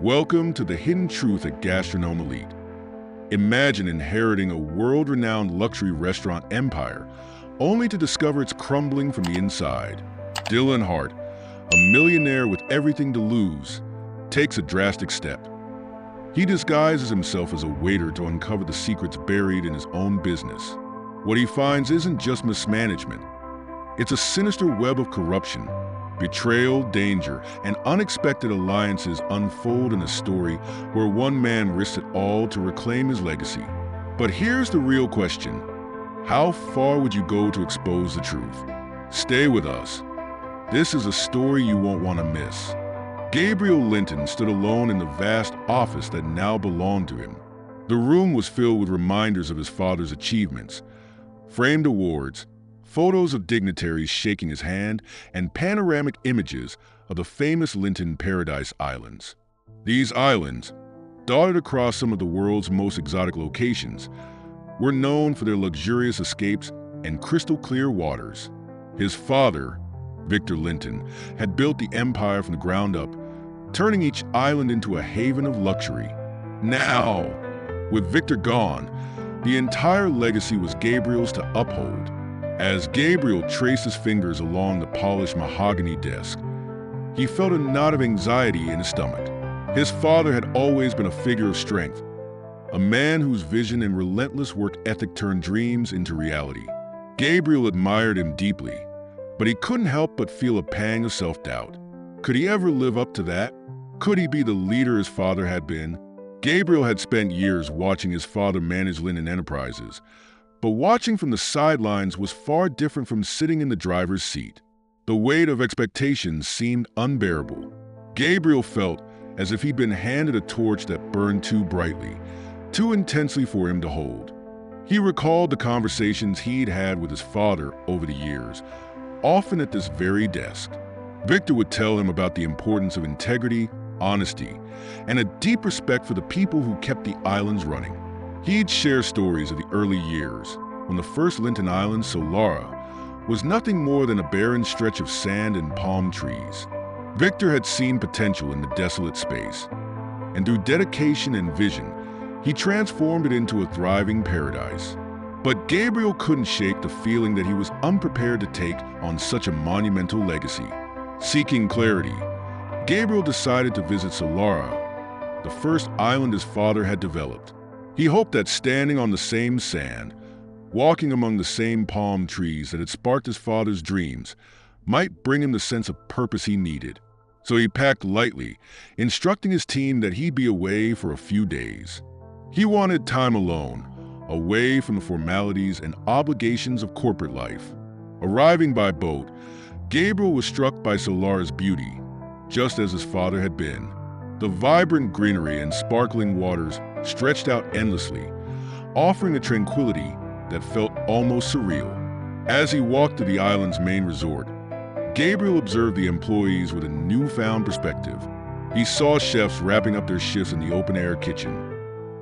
Welcome to the hidden truth at Gastronome Elite. Imagine inheriting a world-renowned luxury restaurant empire, only to discover it's crumbling from the inside. Dylan Hart, a millionaire with everything to lose, takes a drastic step. He disguises himself as a waiter to uncover the secrets buried in his own business. What he finds isn't just mismanagement. It's a sinister web of corruption. Betrayal, danger, and unexpected alliances unfold in a story where one man risks it all to reclaim his legacy. But here's the real question. How far would you go to expose the truth? Stay with us. This is a story you won't want to miss. Gabriel Linton stood alone in the vast office that now belonged to him. The room was filled with reminders of his father's achievements, framed awards, photos of dignitaries shaking his hand, and panoramic images of the famous Linton Paradise Islands. These islands, dotted across some of the world's most exotic locations, were known for their luxurious escapes and crystal-clear waters. His father, Victor Linton, had built the empire from the ground up, turning each island into a haven of luxury. Now, with Victor gone, the entire legacy was Gabriel's to uphold. As Gabriel traced his fingers along the polished mahogany desk, he felt a knot of anxiety in his stomach. His father had always been a figure of strength, a man whose vision and relentless work ethic turned dreams into reality. Gabriel admired him deeply, but he couldn't help but feel a pang of self-doubt. Could he ever live up to that? Could he be the leader his father had been? Gabriel had spent years watching his father manage Linton Enterprises, but watching from the sidelines was far different from sitting in the driver's seat. The weight of expectations seemed unbearable. Gabriel felt as if he'd been handed a torch that burned too brightly, too intensely for him to hold. He recalled the conversations he'd had with his father over the years, often at this very desk. Victor would tell him about the importance of integrity, honesty, and a deep respect for the people who kept the islands running. He'd share stories of the early years, when the first Linton Island, Solara, was nothing more than a barren stretch of sand and palm trees. Victor had seen potential in the desolate space, and through dedication and vision, he transformed it into a thriving paradise. But Gabriel couldn't shake the feeling that he was unprepared to take on such a monumental legacy. Seeking clarity, Gabriel decided to visit Solara, the first island his father had developed. He hoped that standing on the same sand, walking among the same palm trees that had sparked his father's dreams, might bring him the sense of purpose he needed. So he packed lightly, instructing his team that he'd be away for a few days. He wanted time alone, away from the formalities and obligations of corporate life. Arriving by boat, Gabriel was struck by Solara's beauty, just as his father had been. The vibrant greenery and sparkling waters stretched out endlessly, offering a tranquility that felt almost surreal. As he walked to the island's main resort, Gabriel observed the employees with a newfound perspective. He saw chefs wrapping up their shifts in the open-air kitchen,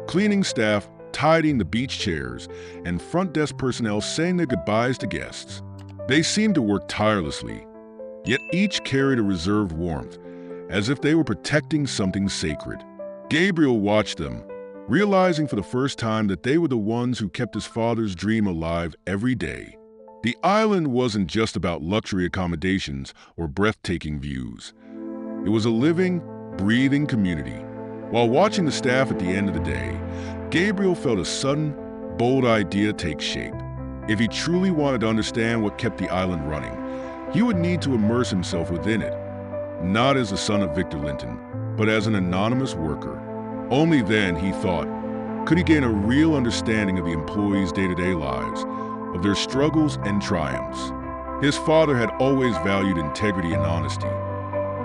cleaning staff tidying the beach chairs, and front desk personnel saying their goodbyes to guests. They seemed to work tirelessly, yet each carried a reserved warmth, as if they were protecting something sacred. Gabriel watched them, realizing for the first time that they were the ones who kept his father's dream alive every day. The island wasn't just about luxury accommodations or breathtaking views. It was a living, breathing community. While watching the staff at the end of the day, Gabriel felt a sudden, bold idea take shape. If he truly wanted to understand what kept the island running, he would need to immerse himself within it, not as the son of Victor Linton, but as an anonymous worker. Only then, he thought, could he gain a real understanding of the employees' day-to-day lives, of their struggles and triumphs. His father had always valued integrity and honesty.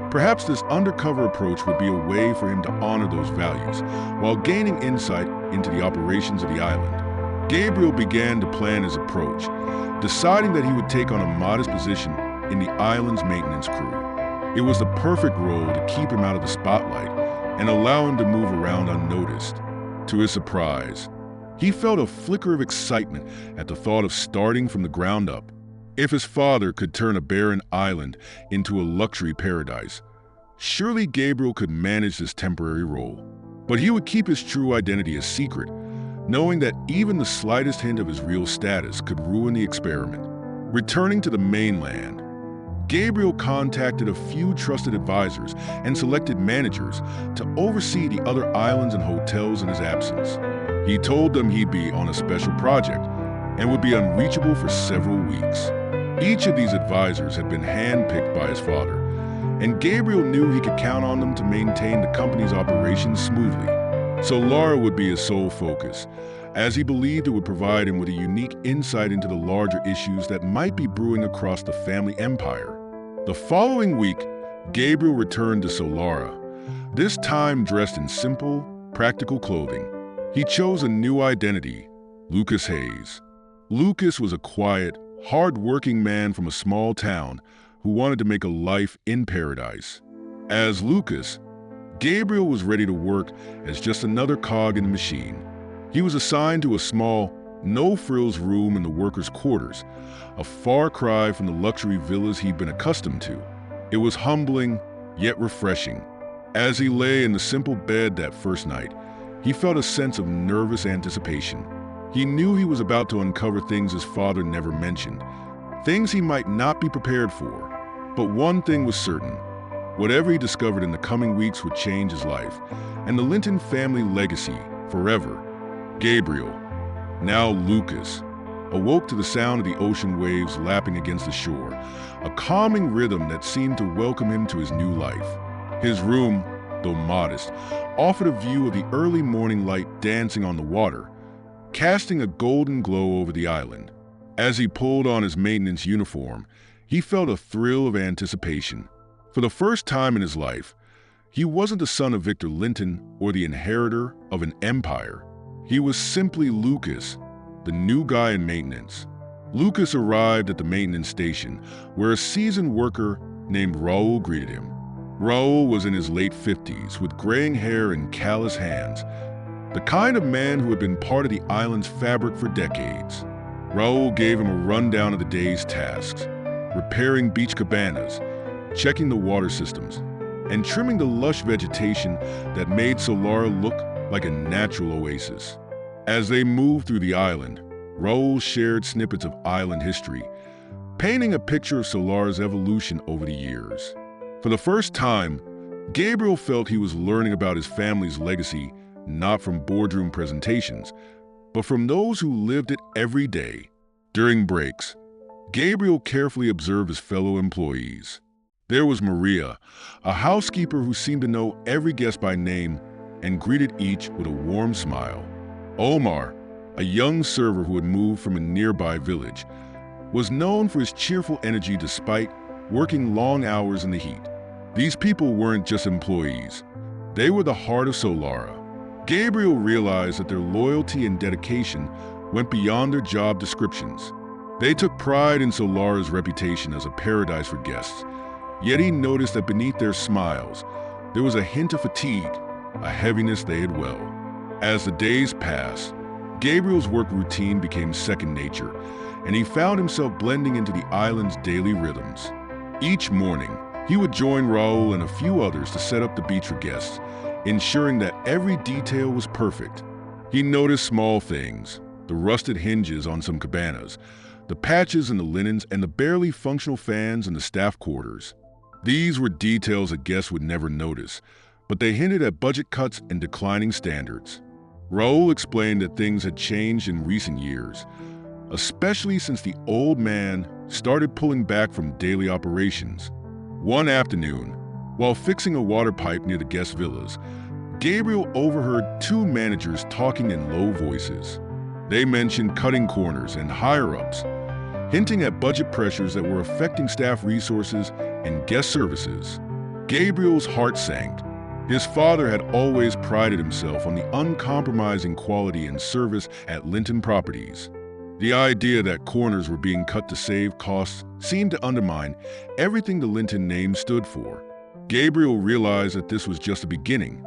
Perhaps this undercover approach would be a way for him to honor those values while gaining insight into the operations of the island. Gabriel began to plan his approach, deciding that he would take on a modest position in the island's maintenance crew. It was the perfect role to keep him out of the spotlight and allow him to move around unnoticed. To his surprise, he felt a flicker of excitement at the thought of starting from the ground up. If his father could turn a barren island into a luxury paradise, Surely Gabriel could manage this temporary role. But he would keep his true identity a secret, knowing that even the slightest hint of his real status could ruin the experiment. Returning to the mainland, Gabriel contacted a few trusted advisors and selected managers to oversee the other islands and hotels in his absence. He told them he'd be on a special project and would be unreachable for several weeks. Each of these advisors had been handpicked by his father, and Gabriel knew he could count on them to maintain the company's operations smoothly. Solara would be his sole focus, as he believed it would provide him with a unique insight into the larger issues that might be brewing across the family empire. The following week, Gabriel returned to Solara, this time dressed in simple, practical clothing. He chose a new identity, Lucas Hayes. Lucas was a quiet, hard-working man from a small town who wanted to make a life in paradise. As Lucas, Gabriel was ready to work as just another cog in the machine. He was assigned to a small, no-frills room in the workers' quarters, a far cry from the luxury villas he'd been accustomed to. It was humbling, yet refreshing. As he lay in the simple bed that first night, he felt a sense of nervous anticipation. He knew he was about to uncover things his father never mentioned, things he might not be prepared for. But one thing was certain. Whatever he discovered in the coming weeks would change his life, and the Linton family legacy forever. Gabriel, now Lucas, awoke to the sound of the ocean waves lapping against the shore, a calming rhythm that seemed to welcome him to his new life. His room, though modest, offered a view of the early morning light dancing on the water, casting a golden glow over the island. As he pulled on his maintenance uniform, he felt a thrill of anticipation. For the first time in his life, he wasn't the son of Victor Linton or the inheritor of an empire. He was simply Lucas, the new guy in maintenance. Lucas arrived at the maintenance station, where a seasoned worker named Raul greeted him. Raul was in his late 50s, with graying hair and callous hands, the kind of man who had been part of the island's fabric for decades. Raul gave him a rundown of the day's tasks: repairing beach cabanas, checking the water systems, and trimming the lush vegetation that made Solara look like a natural oasis. As they moved through the island, Raul shared snippets of island history, painting a picture of Solara's evolution over the years. For the first time, Gabriel felt he was learning about his family's legacy not from boardroom presentations, but from those who lived it every day. During breaks, Gabriel carefully observed his fellow employees. There was Maria, a housekeeper who seemed to know every guest by name and greeted each with a warm smile. Omar, a young server who had moved from a nearby village, was known for his cheerful energy despite working long hours in the heat. These people weren't just employees. They were the heart of Solara. Gabriel realized that their loyalty and dedication went beyond their job descriptions. They took pride in Solara's reputation as a paradise for guests, yet he noticed that beneath their smiles, there was a hint of fatigue, a heaviness they had well. As the days passed, Gabriel's work routine became second nature, and he found himself blending into the island's daily rhythms. Each morning, he would join Raul and a few others to set up the beach for guests, ensuring that every detail was perfect. He noticed small things: the rusted hinges on some cabanas, the patches in the linens, and the barely functional fans in the staff quarters. These were details a guest would never notice, but they hinted at budget cuts and declining standards. Raul explained that things had changed in recent years, especially since the old man started pulling back from daily operations. One afternoon, while fixing a water pipe near the guest villas, Gabriel overheard two managers talking in low voices. They mentioned cutting corners and higher-ups, hinting at budget pressures that were affecting staff resources and guest services. Gabriel's heart sank. His father had always prided himself on the uncompromising quality and service at Linton Properties. The idea that corners were being cut to save costs seemed to undermine everything the Linton name stood for. Gabriel realized that this was just the beginning.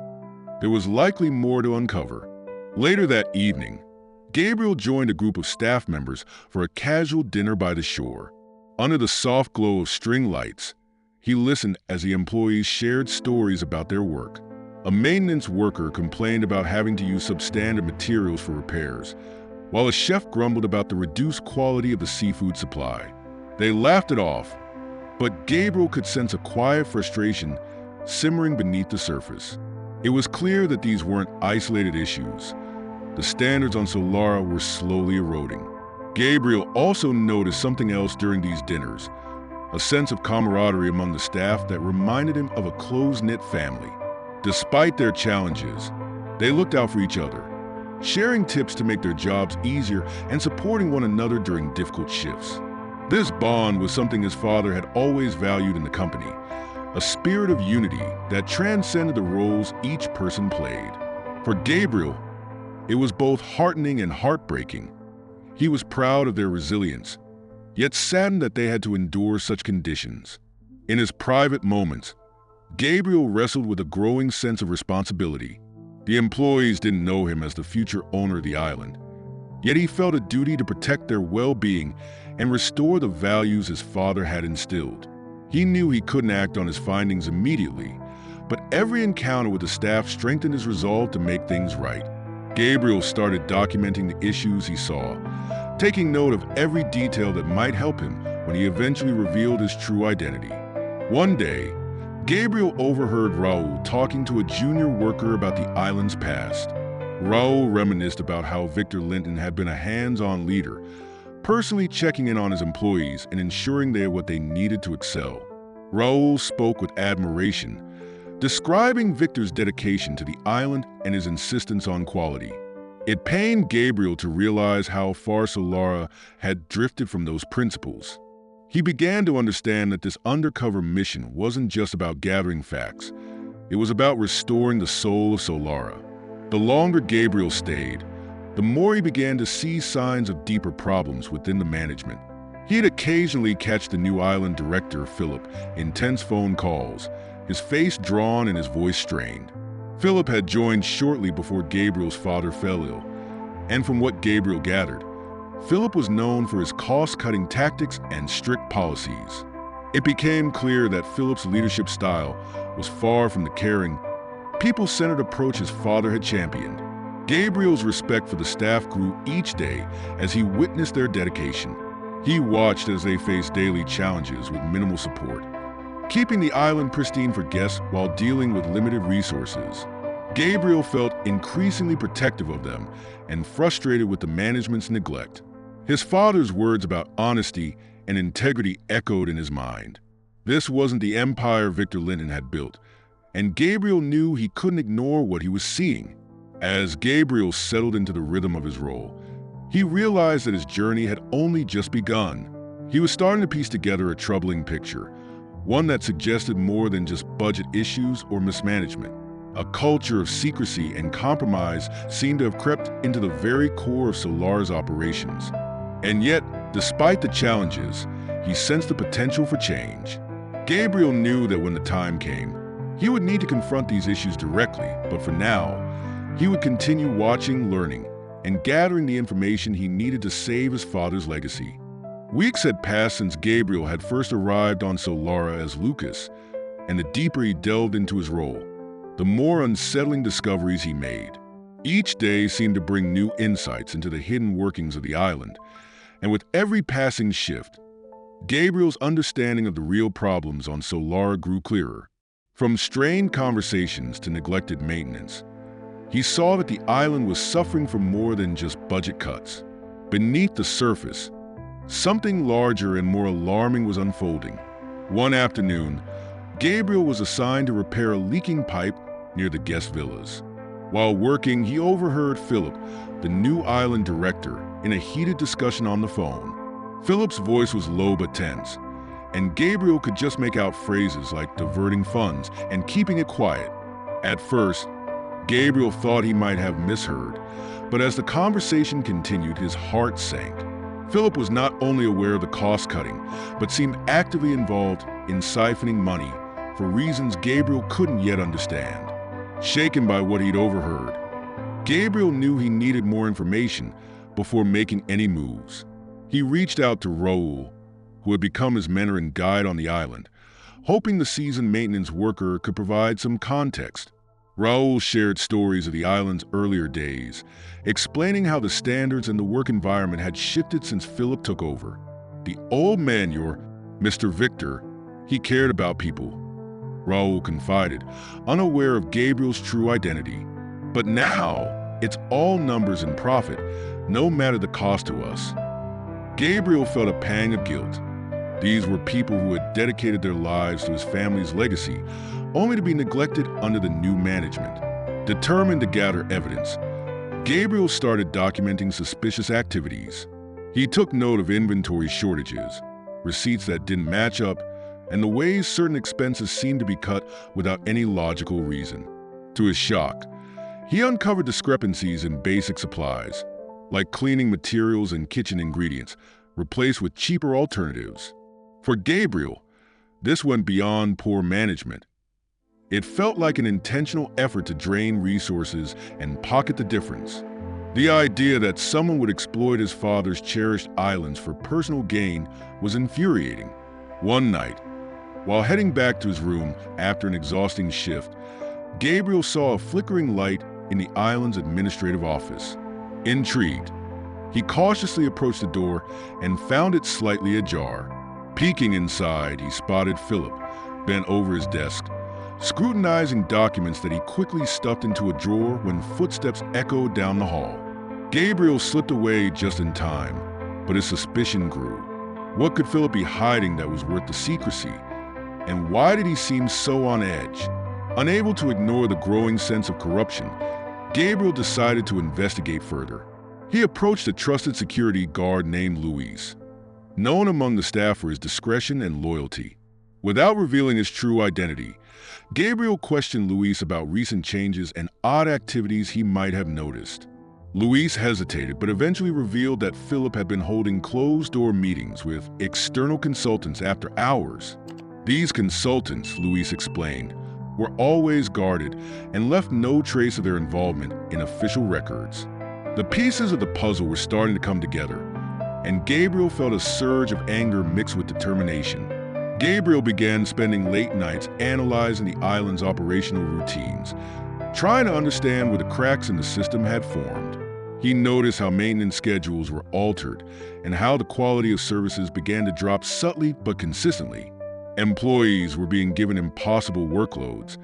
There was likely more to uncover. Later that evening, Gabriel joined a group of staff members for a casual dinner by the shore. Under the soft glow of string lights, He listened as the employees shared stories about their work. A maintenance worker complained about having to use substandard materials for repairs, while a chef grumbled about the reduced quality of the seafood supply. They laughed it off, but Gabriel could sense a quiet frustration simmering beneath the surface. It was clear that these weren't isolated issues. The standards on Solara were slowly eroding. Gabriel also noticed something else during these dinners, a sense of camaraderie among the staff that reminded him of a close-knit family. Despite their challenges, they looked out for each other, sharing tips to make their jobs easier and supporting one another during difficult shifts. This bond was something his father had always valued in the company, a spirit of unity that transcended the roles each person played. For Gabriel, it was both heartening and heartbreaking. He was proud of their resilience, yet saddened that they had to endure such conditions. In his private moments, Gabriel wrestled with a growing sense of responsibility. The employees didn't know him as the future owner of the island, yet he felt a duty to protect their well-being and restore the values his father had instilled. He knew he couldn't act on his findings immediately, but every encounter with the staff strengthened his resolve to make things right. Gabriel started documenting the issues he saw, taking note of every detail that might help him when he eventually revealed his true identity. One day, Gabriel overheard Raul talking to a junior worker about the island's past. Raul reminisced about how Victor Linton had been a hands-on leader, personally checking in on his employees and ensuring they had what they needed to excel. Raul spoke with admiration, describing Victor's dedication to the island and his insistence on quality. It pained Gabriel to realize how far Solara had drifted from those principles. He began to understand that this undercover mission wasn't just about gathering facts. It was about restoring the soul of Solara. The longer Gabriel stayed, the more he began to see signs of deeper problems within the management. He'd occasionally catch the new island director, Philip, in tense phone calls, his face drawn and his voice strained. Philip had joined shortly before Gabriel's father fell ill, and from what Gabriel gathered, Philip was known for his cost-cutting tactics and strict policies. It became clear that Philip's leadership style was far from the caring, people-centered approach his father had championed. Gabriel's respect for the staff grew each day as he witnessed their dedication. He watched as they faced daily challenges with minimal support, keeping the island pristine for guests while dealing with limited resources. Gabriel felt increasingly protective of them and frustrated with the management's neglect. His father's words about honesty and integrity echoed in his mind. This wasn't the empire Victor Linton had built, and Gabriel knew he couldn't ignore what he was seeing. As Gabriel settled into the rhythm of his role, he realized that his journey had only just begun. He was starting to piece together a troubling picture, one that suggested more than just budget issues or mismanagement. A culture of secrecy and compromise seemed to have crept into the very core of Solara's operations. And yet, despite the challenges, he sensed the potential for change. Gabriel knew that when the time came, he would need to confront these issues directly, but for now, he would continue watching, learning, and gathering the information he needed to save his father's legacy. Weeks had passed since Gabriel had first arrived on Solara as Lucas, and the deeper he delved into his role, the more unsettling discoveries he made. Each day seemed to bring new insights into the hidden workings of the island, and with every passing shift, Gabriel's understanding of the real problems on Solara grew clearer. From strained conversations to neglected maintenance, he saw that the island was suffering from more than just budget cuts. Beneath the surface, something larger and more alarming was unfolding. One afternoon, Gabriel was assigned to repair a leaking pipe near the guest villas. While working, he overheard Philip, the new island director, in a heated discussion on the phone. Philip's voice was low but tense, and Gabriel could just make out phrases like diverting funds and keeping it quiet. At first, Gabriel thought he might have misheard, but as the conversation continued, his heart sank. Philip was not only aware of the cost-cutting, but seemed actively involved in siphoning money for reasons Gabriel couldn't yet understand. Shaken by what he'd overheard, Gabriel knew he needed more information before making any moves. He reached out to Raul, who had become his mentor and guide on the island, hoping the seasoned maintenance worker could provide some context. Raul shared stories of the island's earlier days, explaining how the standards and the work environment had shifted since Philip took over. The old man, Mr. Victor, he cared about people, Raul confided, unaware of Gabriel's true identity. But now, it's all numbers and profit, no matter the cost to us. Gabriel felt a pang of guilt. These were people who had dedicated their lives to his family's legacy, only to be neglected under the new management. Determined to gather evidence, Gabriel started documenting suspicious activities. He took note of inventory shortages, receipts that didn't match up, and the ways certain expenses seemed to be cut without any logical reason. To his shock, he uncovered discrepancies in basic supplies, like cleaning materials and kitchen ingredients, replaced with cheaper alternatives. For Gabriel, this went beyond poor management. It felt like an intentional effort to drain resources and pocket the difference. The idea that someone would exploit his father's cherished islands for personal gain was infuriating. One night, while heading back to his room after an exhausting shift, Gabriel saw a flickering light in the island's administrative office. Intrigued, he cautiously approached the door and found it slightly ajar. Peeking inside, he spotted Philip, bent over his desk, scrutinizing documents that he quickly stuffed into a drawer when footsteps echoed down the hall. Gabriel slipped away just in time, but his suspicion grew. What could Philip be hiding that was worth the secrecy? And why did he seem so on edge? Unable to ignore the growing sense of corruption, Gabriel decided to investigate further. He approached a trusted security guard named Luis, known among the staff for his discretion and loyalty. Without revealing his true identity, Gabriel questioned Luis about recent changes and odd activities he might have noticed. Luis hesitated, but eventually revealed that Philip had been holding closed-door meetings with external consultants after hours. These consultants, Luis explained, were always guarded and left no trace of their involvement in official records. The pieces of the puzzle were starting to come together, and Gabriel felt a surge of anger mixed with determination. Gabriel began spending late nights analyzing the island's operational routines, trying to understand where the cracks in the system had formed. He noticed how maintenance schedules were altered and how the quality of services began to drop subtly but consistently. Employees were being given impossible workloads,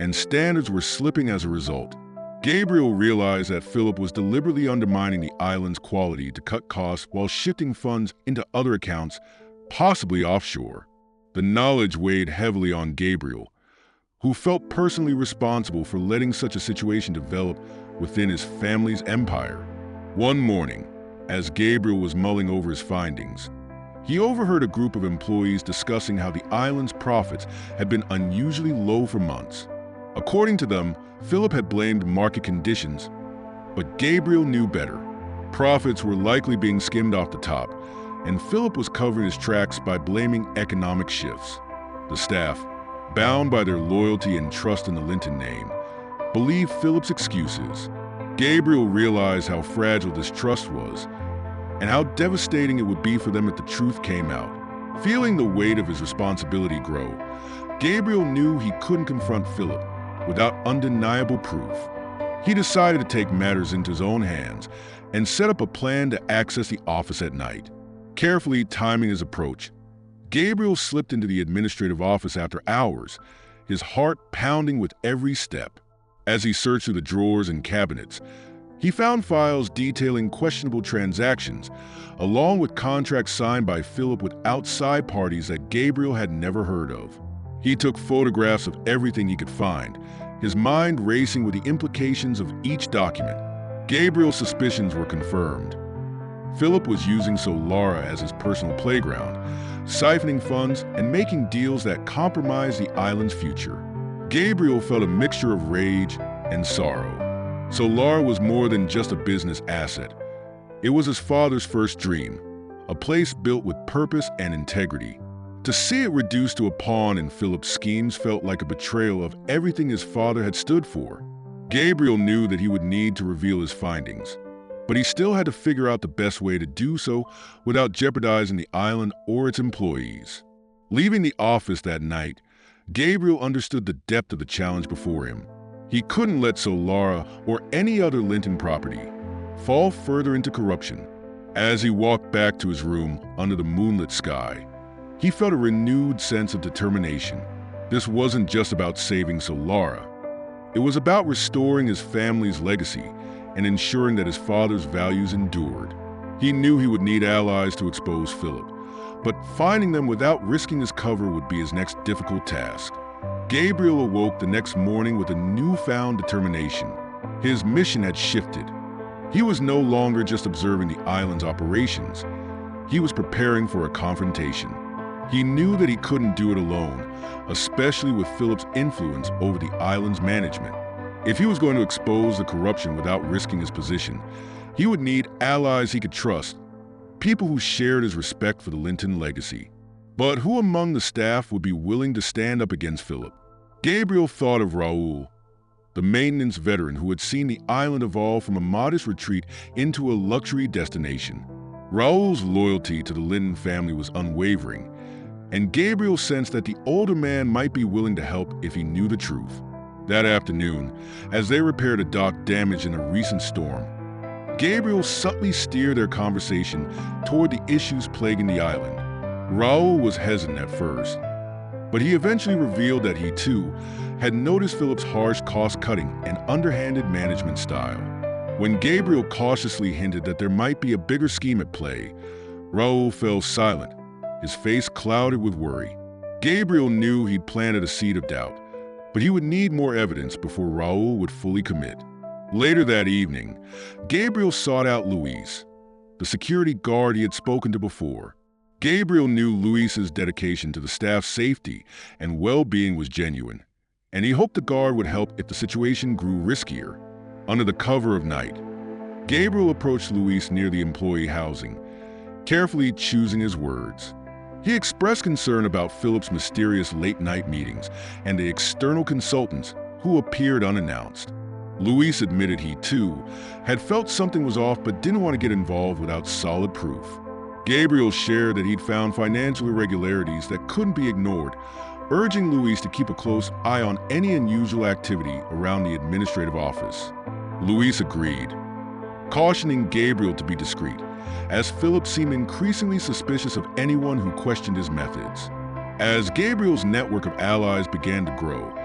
and standards were slipping as a result. Gabriel realized that Philip was deliberately undermining the island's quality to cut costs while shifting funds into other accounts, possibly offshore. The knowledge weighed heavily on Gabriel, who felt personally responsible for letting such a situation develop within his family's empire. One morning, as Gabriel was mulling over his findings, he overheard a group of employees discussing how the island's profits had been unusually low for months. According to them, Philip had blamed market conditions, but Gabriel knew better. Profits were likely being skimmed off the top, and Philip was covering his tracks by blaming economic shifts. The staff, bound by their loyalty and trust in the Linton name, believed Philip's excuses. Gabriel realized how fragile this trust was, and how devastating it would be for them if the truth came out. Feeling the weight of his responsibility grow, Gabriel knew he couldn't confront Philip without undeniable proof. He decided to take matters into his own hands and set up a plan to access the office at night. Carefully timing his approach, Gabriel slipped into the administrative office after hours, his heart pounding with every step. As he searched through the drawers and cabinets, he found files detailing questionable transactions, along with contracts signed by Philip with outside parties that Gabriel had never heard of. He took photographs of everything he could find, his mind racing with the implications of each document. Gabriel's suspicions were confirmed. Philip was using Solara as his personal playground, siphoning funds and making deals that compromised the island's future. Gabriel felt a mixture of rage and sorrow. Solara was more than just a business asset. It was his father's first dream, a place built with purpose and integrity. To see it reduced to a pawn in Philip's schemes felt like a betrayal of everything his father had stood for. Gabriel knew that he would need to reveal his findings, but he still had to figure out the best way to do so without jeopardizing the island or its employees. Leaving the office that night, Gabriel understood the depth of the challenge before him. He couldn't let Solara or any other Linton property fall further into corruption. As he walked back to his room under the moonlit sky, he felt a renewed sense of determination. This wasn't just about saving Solara. It was about restoring his family's legacy and ensuring that his father's values endured. He knew he would need allies to expose Philip, but finding them without risking his cover would be his next difficult task. Gabriel awoke the next morning with a newfound determination. His mission had shifted. He was no longer just observing the island's operations. He was preparing for a confrontation. He knew that he couldn't do it alone, especially with Philip's influence over the island's management. If he was going to expose the corruption without risking his position, he would need allies he could trust, people who shared his respect for the Linton legacy. But who among the staff would be willing to stand up against Philip? Gabriel thought of Raul, the maintenance veteran who had seen the island evolve from a modest retreat into a luxury destination. Raul's loyalty to the Linton family was unwavering, and Gabriel sensed that the older man might be willing to help if he knew the truth. That afternoon, as they repaired a dock damaged in a recent storm, Gabriel subtly steered their conversation toward the issues plaguing the island. Raul was hesitant at first, but he eventually revealed that he too had noticed Philip's harsh cost-cutting and underhanded management style. When Gabriel cautiously hinted that there might be a bigger scheme at play, Raul fell silent, his face clouded with worry. Gabriel knew he'd planted a seed of doubt, but he would need more evidence before Raul would fully commit. Later that evening, Gabriel sought out Luis, the security guard he had spoken to before. Gabriel knew Luis's dedication to the staff's safety and well-being was genuine, and he hoped the guard would help if the situation grew riskier. Under the cover of night, Gabriel approached Luis near the employee housing, carefully choosing his words. He expressed concern about Philip's mysterious late-night meetings and the external consultants who appeared unannounced. Luis admitted he, too, had felt something was off but didn't want to get involved without solid proof. Gabriel shared that he'd found financial irregularities that couldn't be ignored, urging Luis to keep a close eye on any unusual activity around the administrative office. Luis agreed, cautioning Gabriel to be discreet, as Philip seemed increasingly suspicious of anyone who questioned his methods. As Gabriel's network of allies began to grow,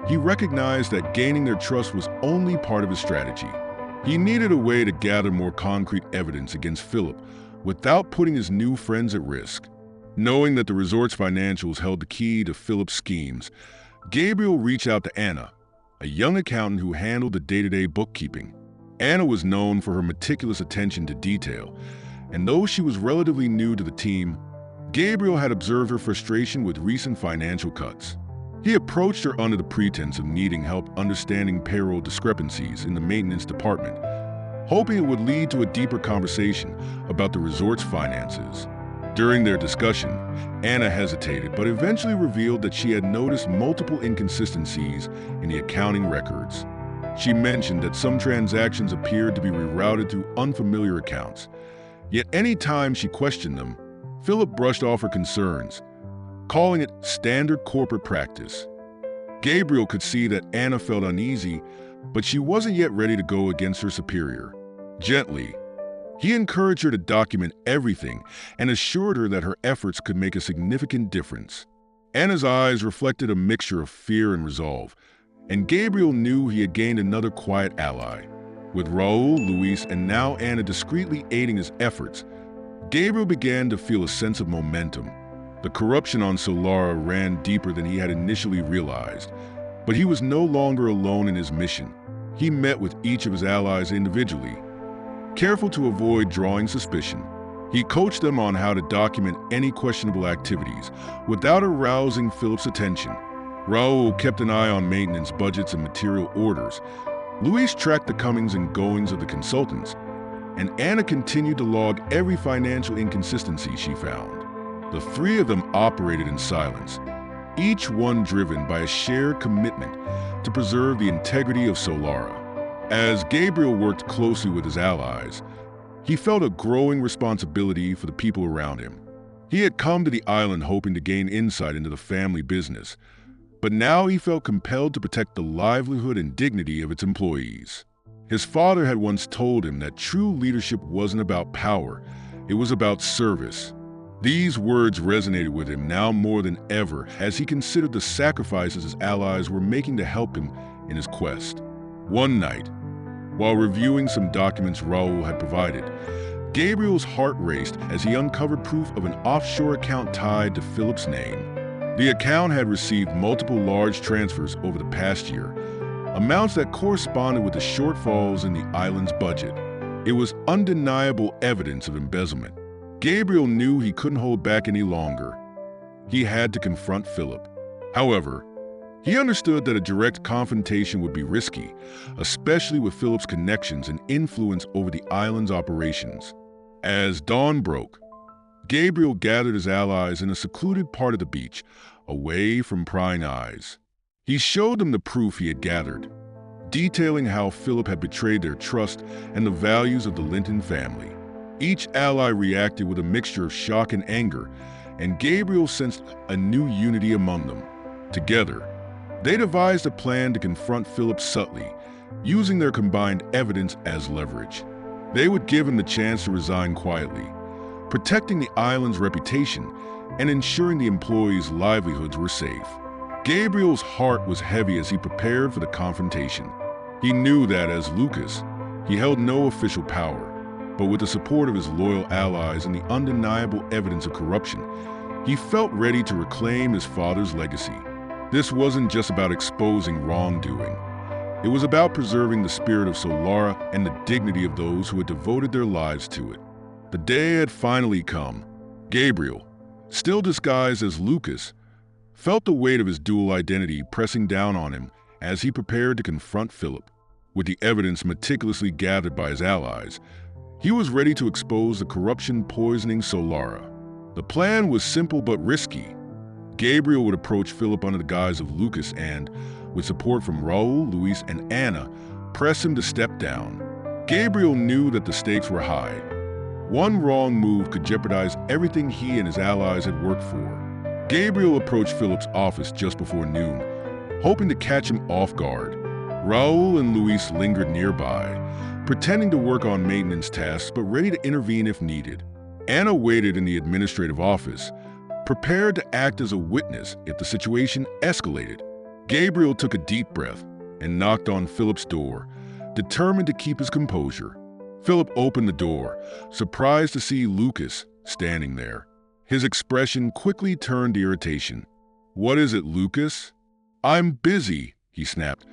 he recognized that gaining their trust was only part of his strategy. He needed a way to gather more concrete evidence against Philip without putting his new friends at risk. Knowing that the resort's financials held the key to Philip's schemes, Gabriel reached out to Anna, a young accountant who handled the day-to-day bookkeeping. Anna was known for her meticulous attention to detail, and though she was relatively new to the team, Gabriel had observed her frustration with recent financial cuts. He approached her under the pretense of needing help understanding payroll discrepancies in the maintenance department, hoping it would lead to a deeper conversation about the resort's finances. During their discussion, Anna hesitated but eventually revealed that she had noticed multiple inconsistencies in the accounting records. She mentioned that some transactions appeared to be rerouted through unfamiliar accounts. Yet any time she questioned them, Philip brushed off her concerns, calling it standard corporate practice. Gabriel could see that Anna felt uneasy, but she wasn't yet ready to go against her superior. Gently, he encouraged her to document everything and assured her that her efforts could make a significant difference. Anna's eyes reflected a mixture of fear and resolve, and Gabriel knew he had gained another quiet ally. With Raul, Luis, and now Anna discreetly aiding his efforts, Gabriel began to feel a sense of momentum. The corruption on Solara ran deeper than he had initially realized, but he was no longer alone in his mission. He met with each of his allies individually, careful to avoid drawing suspicion. He coached them on how to document any questionable activities without arousing Philip's attention. Raul kept an eye on maintenance budgets and material orders. Luis tracked the comings and goings of the consultants, and Anna continued to log every financial inconsistency she found. The three of them operated in silence, each one driven by a shared commitment to preserve the integrity of Solara. As Gabriel worked closely with his allies, he felt a growing responsibility for the people around him. He had come to the island hoping to gain insight into the family business, but now he felt compelled to protect the livelihood and dignity of its employees. His father had once told him that true leadership wasn't about power, it was about service. These words resonated with him now more than ever as he considered the sacrifices his allies were making to help him in his quest. One night, while reviewing some documents Raul had provided, Gabriel's heart raced as he uncovered proof of an offshore account tied to Philip's name. The account had received multiple large transfers over the past year, amounts that corresponded with the shortfalls in the island's budget. It was undeniable evidence of embezzlement. Gabriel knew he couldn't hold back any longer. He had to confront Philip. However, he understood that a direct confrontation would be risky, especially with Philip's connections and influence over the island's operations. As dawn broke, Gabriel gathered his allies in a secluded part of the beach, away from prying eyes. He showed them the proof he had gathered, detailing how Philip had betrayed their trust and the values of the Linton family. Each ally reacted with a mixture of shock and anger, and Gabriel sensed a new unity among them. Together, they devised a plan to confront Philip subtly, using their combined evidence as leverage. They would give him the chance to resign quietly, protecting the island's reputation and ensuring the employees' livelihoods were safe. Gabriel's heart was heavy as he prepared for the confrontation. He knew that as Lucas, he held no official power, but with the support of his loyal allies and the undeniable evidence of corruption, he felt ready to reclaim his father's legacy. This wasn't just about exposing wrongdoing. It was about preserving the spirit of Solara and the dignity of those who had devoted their lives to it. The day had finally come. Gabriel, still disguised as Lucas, felt the weight of his dual identity pressing down on him as he prepared to confront Philip. With the evidence meticulously gathered by his allies, he was ready to expose the corruption poisoning Solara. The plan was simple but risky. Gabriel would approach Philip under the guise of Lucas and, with support from Raul, Luis, and Anna, press him to step down. Gabriel knew that the stakes were high. One wrong move could jeopardize everything he and his allies had worked for. Gabriel approached Philip's office just before noon, hoping to catch him off guard. Raul and Luis lingered nearby, pretending to work on maintenance tasks but ready to intervene if needed. Anna waited in the administrative office, prepared to act as a witness if the situation escalated. Gabriel took a deep breath and knocked on Philip's door, determined to keep his composure. Philip opened the door, surprised to see Lucas standing there. His expression quickly turned to irritation. "What is it, Lucas?" "I'm busy," he snapped,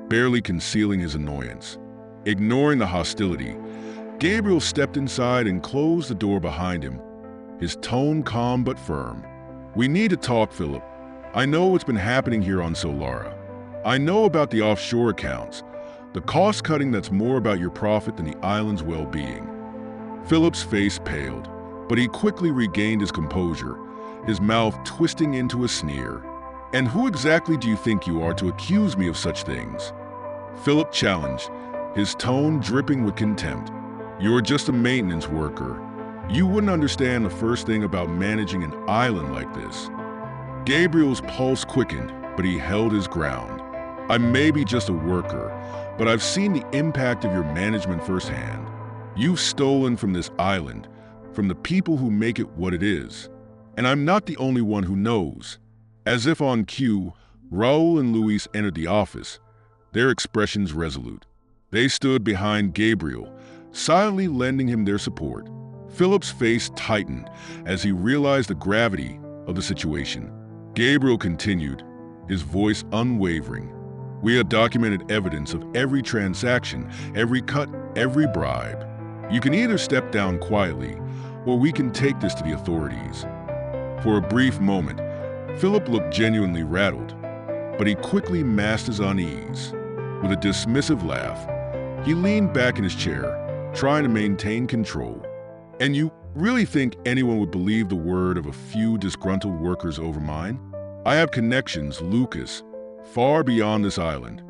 barely concealing his annoyance. Ignoring the hostility, Gabriel stepped inside and closed the door behind him, his tone calm but firm. "We need to talk, Philip. I know what's been happening here on Solara. I know about the offshore accounts, the cost-cutting that's more about your profit than the island's well-being." Philip's face paled, but he quickly regained his composure, his mouth twisting into a sneer. "And who exactly do you think you are to accuse me of such things?" Philip challenged, his tone dripping with contempt. "You're just a maintenance worker. You wouldn't understand the first thing about managing an island like this." Gabriel's pulse quickened, but he held his ground. "I may be just a worker, but I've seen the impact of your management firsthand. You've stolen from this island, from the people who make it what it is. And I'm not the only one who knows." As if on cue, Raul and Luis entered the office, their expressions resolute. They stood behind Gabriel, silently lending him their support. Philip's face tightened as he realized the gravity of the situation. Gabriel continued, his voice unwavering. "We have documented evidence of every transaction, every cut, every bribe. You can either step down quietly, or we can take this to the authorities." For a brief moment, Philip looked genuinely rattled, but he quickly masked his unease. With a dismissive laugh, he leaned back in his chair, trying to maintain control. "And you really think anyone would believe the word of a few disgruntled workers over mine? I have connections, Lucas, far beyond this island."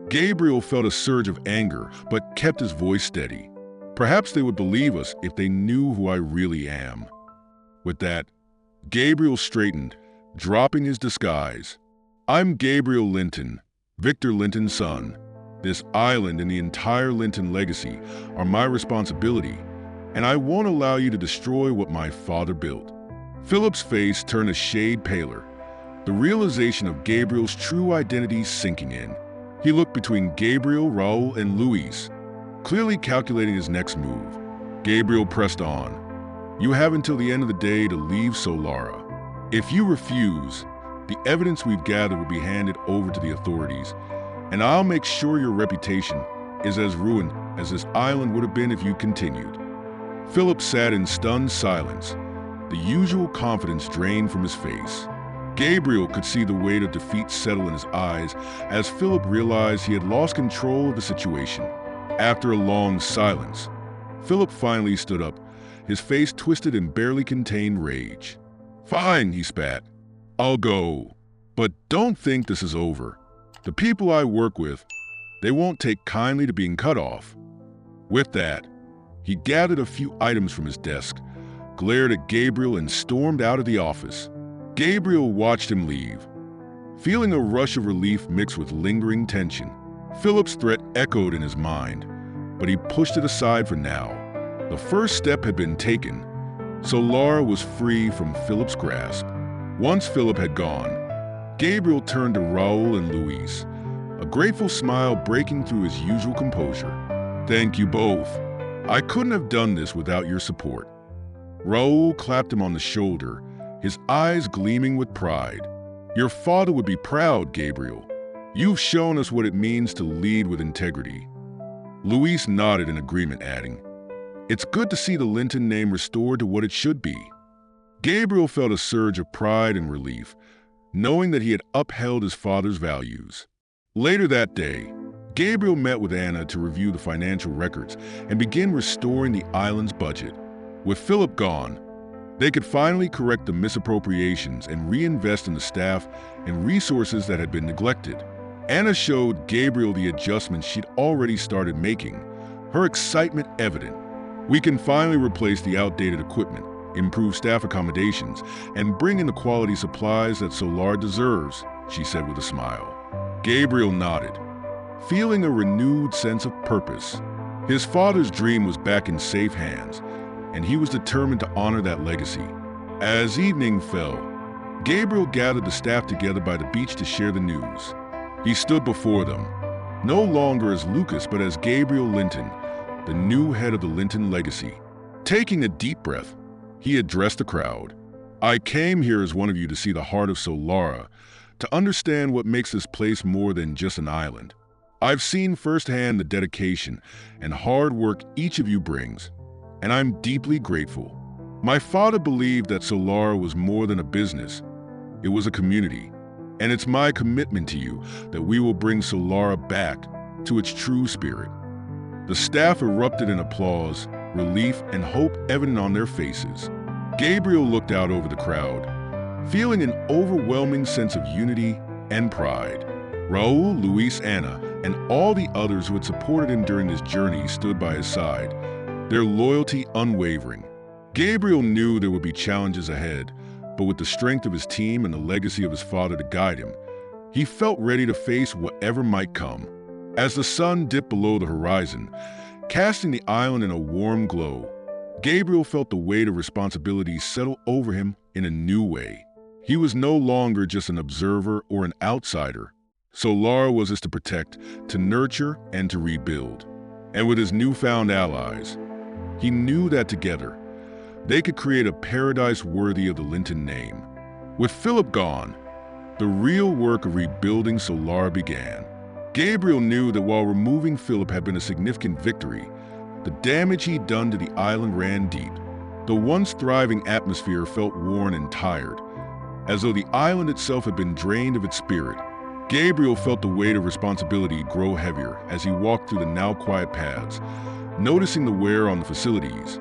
Gabriel felt a surge of anger, but kept his voice steady. "Perhaps they would believe us if they knew who I really am." With that, Gabriel straightened, dropping his disguise. "I'm Gabriel Linton, Victor Linton's son. This island and the entire Linton legacy are my responsibility, and I won't allow you to destroy what my father built." Philip's face turned a shade paler, the realization of Gabriel's true identity sinking in. He looked between Gabriel, Raul, and Luis, clearly calculating his next move. Gabriel pressed on. "You have until the end of the day to leave Solara. If you refuse, the evidence we've gathered will be handed over to the authorities, and I'll make sure your reputation is as ruined as this island would have been if you continued." Philip sat in stunned silence, the usual confidence drained from his face. Gabriel could see the weight of defeat settle in his eyes as Philip realized he had lost control of the situation. After a long silence, Philip finally stood up, his face twisted in barely contained rage. "Fine," he spat. "I'll go. But don't think this is over. The people I work with, they won't take kindly to being cut off." With that, he gathered a few items from his desk, glared at Gabriel, and stormed out of the office. Gabriel watched him leave, feeling a rush of relief mixed with lingering tension. Philip's threat echoed in his mind, but he pushed it aside for now. The first step had been taken, so Lara was free from Philip's grasp. Once Philip had gone, Gabriel turned to Raul and Luis, a grateful smile breaking through his usual composure. "Thank you both. I couldn't have done this without your support." Raul clapped him on the shoulder, his eyes gleaming with pride. "Your father would be proud, Gabriel. You've shown us what it means to lead with integrity." Luis nodded in agreement, adding, "It's good to see the Linton name restored to what it should be." Gabriel felt a surge of pride and relief, knowing that he had upheld his father's values. Later that day, Gabriel met with Anna to review the financial records and begin restoring the island's budget. With Philip gone, they could finally correct the misappropriations and reinvest in the staff and resources that had been neglected. Anna showed Gabriel the adjustments she'd already started making, her excitement evident. "We can finally replace the outdated equipment, improve staff accommodations, and bring in the quality supplies that Solar deserves," she said with a smile. Gabriel nodded, feeling a renewed sense of purpose. His father's dream was back in safe hands, and he was determined to honor that legacy. As evening fell, Gabriel gathered the staff together by the beach to share the news. He stood before them, no longer as Lucas but as Gabriel Linton, the new head of the Linton legacy. Taking a deep breath, he addressed the crowd. "I came here as one of you to see the heart of Solara, to understand what makes this place more than just an island. I've seen firsthand the dedication and hard work each of you brings, and I'm deeply grateful. My father believed that Solara was more than a business. It was a community, and it's my commitment to you that we will bring Solara back to its true spirit." The staff erupted in applause, relief, and hope evident on their faces. Gabriel looked out over the crowd, feeling an overwhelming sense of unity and pride. Raul, Luis, Anna, and all the others who had supported him during this journey stood by his side, their loyalty unwavering. Gabriel knew there would be challenges ahead, but with the strength of his team and the legacy of his father to guide him, he felt ready to face whatever might come. As the sun dipped below the horizon, casting the island in a warm glow, Gabriel felt the weight of responsibility settle over him in a new way. He was no longer just an observer or an outsider. Solara was his to protect, to nurture, and to rebuild. And with his newfound allies, he knew that together, they could create a paradise worthy of the Linton name. With Philip gone, the real work of rebuilding Solara began. Gabriel knew that while removing Philip had been a significant victory, the damage he'd done to the island ran deep. The once thriving atmosphere felt worn and tired, as though the island itself had been drained of its spirit. Gabriel felt the weight of responsibility grow heavier as he walked through the now quiet paths, noticing the wear on the facilities,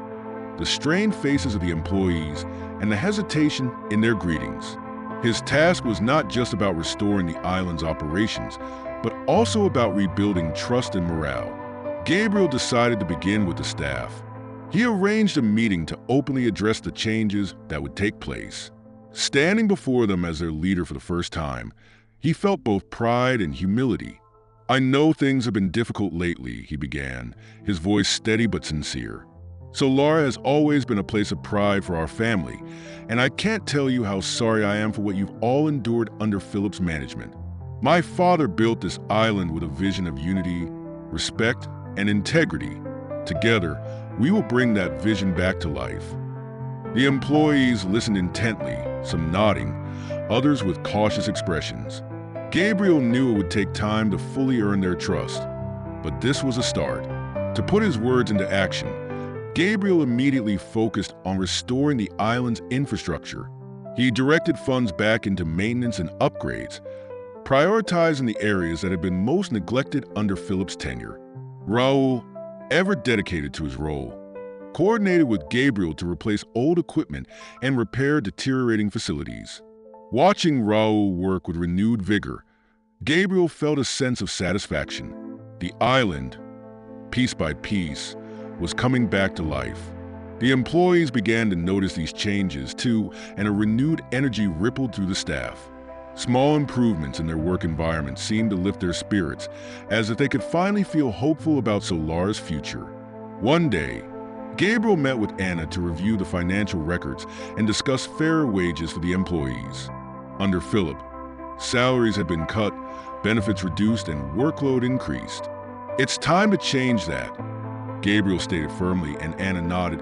the strained faces of the employees, and the hesitation in their greetings. His task was not just about restoring the island's operations, but also about rebuilding trust and morale. Gabriel decided to begin with the staff. He arranged a meeting to openly address the changes that would take place. Standing before them as their leader for the first time, he felt both pride and humility. "I know things have been difficult lately," he began, his voice steady but sincere. "Solara has always been a place of pride for our family, and I can't tell you how sorry I am for what you've all endured under Philip's management. My father built this island with a vision of unity, respect, and integrity. Together, we will bring that vision back to life." The employees listened intently, some nodding, others with cautious expressions. Gabriel knew it would take time to fully earn their trust, but this was a start. To put his words into action, Gabriel immediately focused on restoring the island's infrastructure. He directed funds back into maintenance and upgrades, prioritizing the areas that had been most neglected under Philip's tenure. Raul, ever dedicated to his role, coordinated with Gabriel to replace old equipment and repair deteriorating facilities. Watching Raul work with renewed vigor, Gabriel felt a sense of satisfaction. The island, piece by piece, was coming back to life. The employees began to notice these changes too, and a renewed energy rippled through the staff. Small improvements in their work environment seemed to lift their spirits, as if they could finally feel hopeful about Solara's future. One day, Gabriel met with Anna to review the financial records and discuss fairer wages for the employees. Under Philip, salaries had been cut, benefits reduced, and workload increased. "It's time to change that," Gabriel stated firmly, and Anna nodded,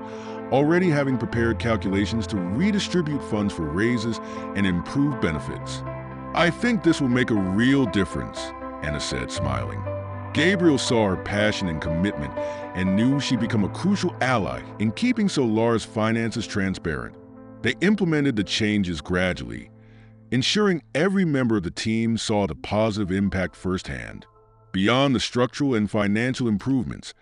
already having prepared calculations to redistribute funds for raises and improve benefits. "I think this will make a real difference," Anna said, smiling. Gabriel saw her passion and commitment and knew she'd become a crucial ally in keeping Solara's finances transparent. They implemented the changes gradually, ensuring every member of the team saw the positive impact firsthand. Beyond the structural and financial improvements,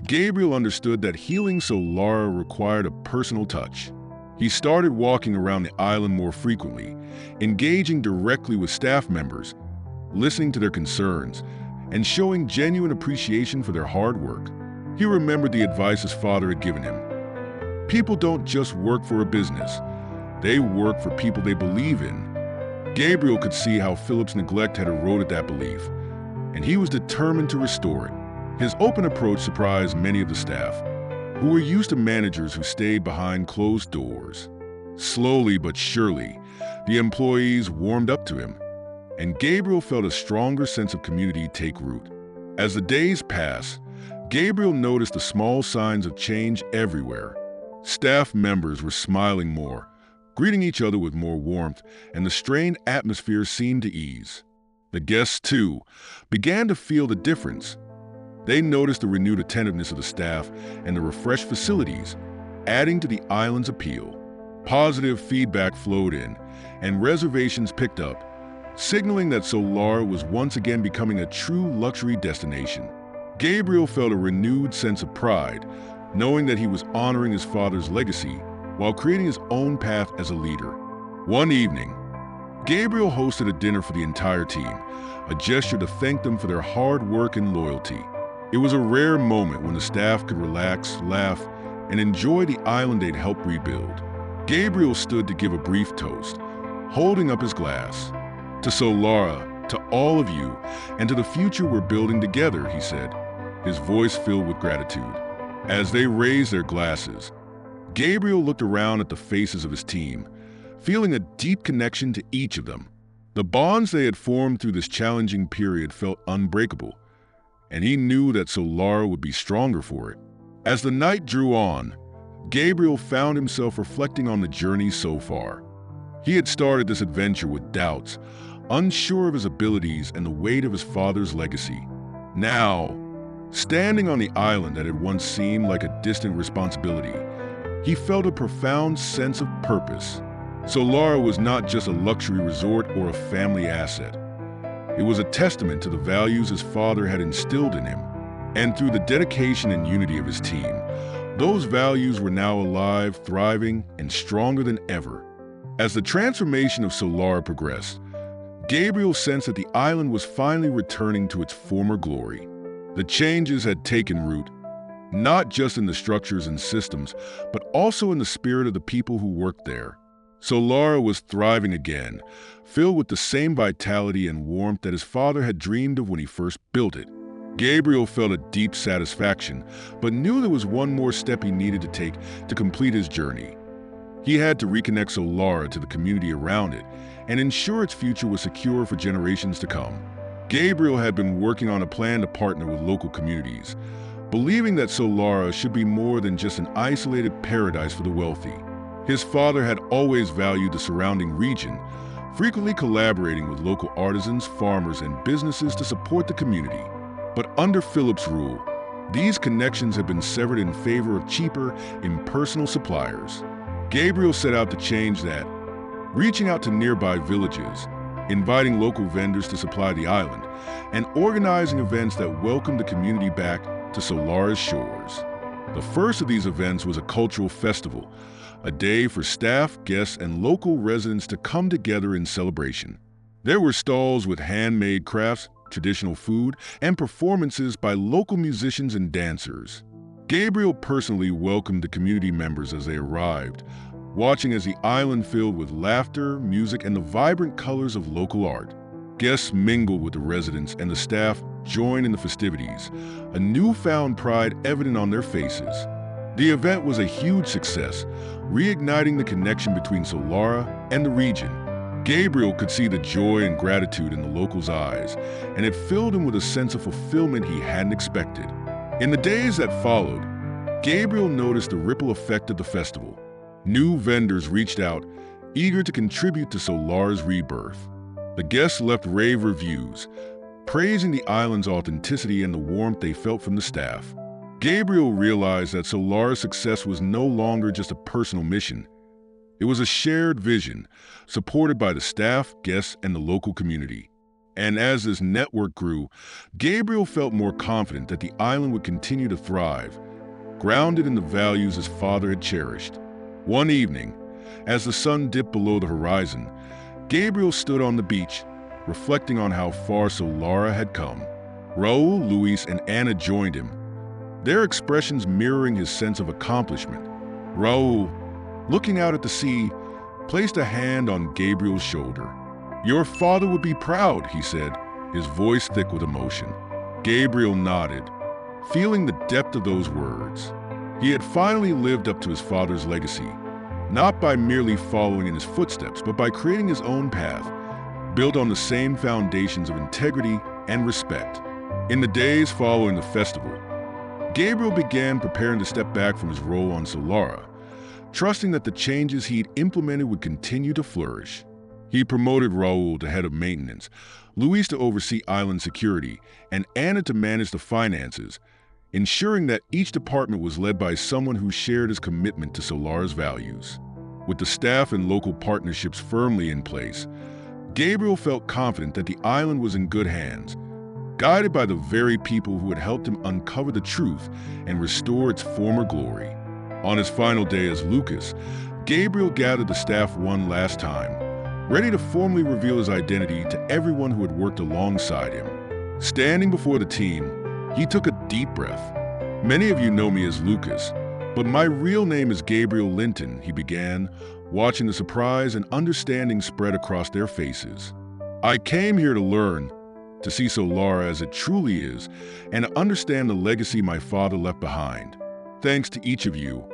Gabriel understood that healing Solara required a personal touch. He started walking around the island more frequently, engaging directly with staff members, listening to their concerns, and showing genuine appreciation for their hard work. He remembered the advice his father had given him. People don't just work for a business, they work for people they believe in. Gabriel could see how Philip's neglect had eroded that belief, and he was determined to restore it. His open approach surprised many of the staff, who were used to managers who stayed behind closed doors. Slowly but surely, the employees warmed up to him, and Gabriel felt a stronger sense of community take root. As the days passed, Gabriel noticed the small signs of change everywhere. Staff members were smiling more, greeting each other with more warmth, and the strained atmosphere seemed to ease. The guests, too, began to feel the difference. They noticed the renewed attentiveness of the staff and the refreshed facilities, adding to the island's appeal. Positive feedback flowed in, and reservations picked up, signaling that Solara was once again becoming a true luxury destination. Gabriel felt a renewed sense of pride, knowing that he was honoring his father's legacy while creating his own path as a leader. One evening, Gabriel hosted a dinner for the entire team, a gesture to thank them for their hard work and loyalty. It was a rare moment when the staff could relax, laugh, and enjoy the island they'd helped rebuild. Gabriel stood to give a brief toast, holding up his glass. "To Solara, to all of you, and to the future we're building together," he said, his voice filled with gratitude. As they raised their glasses, Gabriel looked around at the faces of his team, feeling a deep connection to each of them. The bonds they had formed through this challenging period felt unbreakable, and he knew that Solara would be stronger for it. As the night drew on, Gabriel found himself reflecting on the journey so far. He had started this adventure with doubts, unsure of his abilities and the weight of his father's legacy. Now, standing on the island that had once seemed like a distant responsibility, he felt a profound sense of purpose. Solara was not just a luxury resort or a family asset. It was a testament to the values his father had instilled in him, and through the dedication and unity of his team, those values were now alive, thriving, and stronger than ever. As the transformation of Solara progressed, Gabriel sensed that the island was finally returning to its former glory. The changes had taken root, not just in the structures and systems, but also in the spirit of the people who worked there. Solara was thriving again, filled with the same vitality and warmth that his father had dreamed of when he first built it. Gabriel felt a deep satisfaction, but knew there was one more step he needed to take to complete his journey. He had to reconnect Solara to the community around it and ensure its future was secure for generations to come. Gabriel had been working on a plan to partner with local communities, believing that Solara should be more than just an isolated paradise for the wealthy. His father had always valued the surrounding region, frequently collaborating with local artisans, farmers, and businesses to support the community. But under Philip's rule, these connections had been severed in favor of cheaper, impersonal suppliers. Gabriel set out to change that, reaching out to nearby villages, inviting local vendors to supply the island, and organizing events that welcomed the community back to Solara's shores. The first of these events was a cultural festival, a day for staff, guests, and local residents to come together in celebration. There were stalls with handmade crafts, traditional food, and performances by local musicians and dancers. Gabriel personally welcomed the community members as they arrived, watching as the island filled with laughter, music, and the vibrant colors of local art. Guests mingled with the residents, and the staff joined in the festivities, a newfound pride evident on their faces. The event was a huge success, reigniting the connection between Solara and the region. Gabriel could see the joy and gratitude in the locals' eyes, and it filled him with a sense of fulfillment he hadn't expected. In the days that followed, Gabriel noticed the ripple effect of the festival. New vendors reached out, eager to contribute to Solara's rebirth. The guests left rave reviews, praising the island's authenticity and the warmth they felt from the staff. Gabriel realized that Solara's success was no longer just a personal mission. It was a shared vision, supported by the staff, guests, and the local community. And as this network grew, Gabriel felt more confident that the island would continue to thrive, grounded in the values his father had cherished. One evening, as the sun dipped below the horizon, Gabriel stood on the beach, reflecting on how far Solara had come. Raul, Luis, and Anna joined him, their expressions mirroring his sense of accomplishment. Raul, looking out at the sea, placed a hand on Gabriel's shoulder. "Your father would be proud," he said, his voice thick with emotion. Gabriel nodded, feeling the depth of those words. He had finally lived up to his father's legacy, not by merely following in his footsteps, but by creating his own path, built on the same foundations of integrity and respect. In the days following the festival, Gabriel began preparing to step back from his role on Solara, trusting that the changes he'd implemented would continue to flourish. He promoted Raul to head of maintenance, Luis to oversee island security, and Anna to manage the finances, ensuring that each department was led by someone who shared his commitment to Solara's values. With the staff and local partnerships firmly in place, Gabriel felt confident that the island was in good hands, guided by the very people who had helped him uncover the truth and restore its former glory. On his final day as Lucas, Gabriel gathered the staff one last time, ready to formally reveal his identity to everyone who had worked alongside him. Standing before the team, he took a deep breath. "Many of you know me as Lucas, but my real name is Gabriel Linton," he began, watching the surprise and understanding spread across their faces. "I came here to learn, to see Solara as it truly is, and to understand the legacy my father left behind. Thanks to each of you,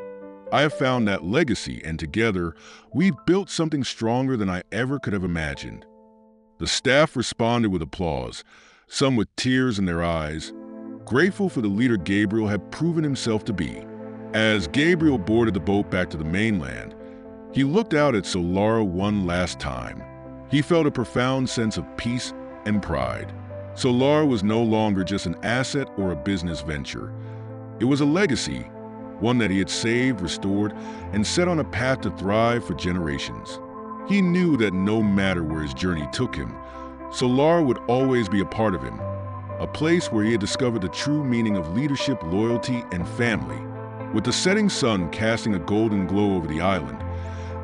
I have found that legacy, and together, we've built something stronger than I ever could have imagined." The staff responded with applause, some with tears in their eyes, grateful for the leader Gabriel had proven himself to be. As Gabriel boarded the boat back to the mainland, he looked out at Solara one last time. He felt a profound sense of peace and pride. Solara was no longer just an asset or a business venture. It was a legacy, one that he had saved, restored, and set on a path to thrive for generations. He knew that no matter where his journey took him, Solara would always be a part of him, a place where he had discovered the true meaning of leadership, loyalty, and family. With the setting sun casting a golden glow over the island,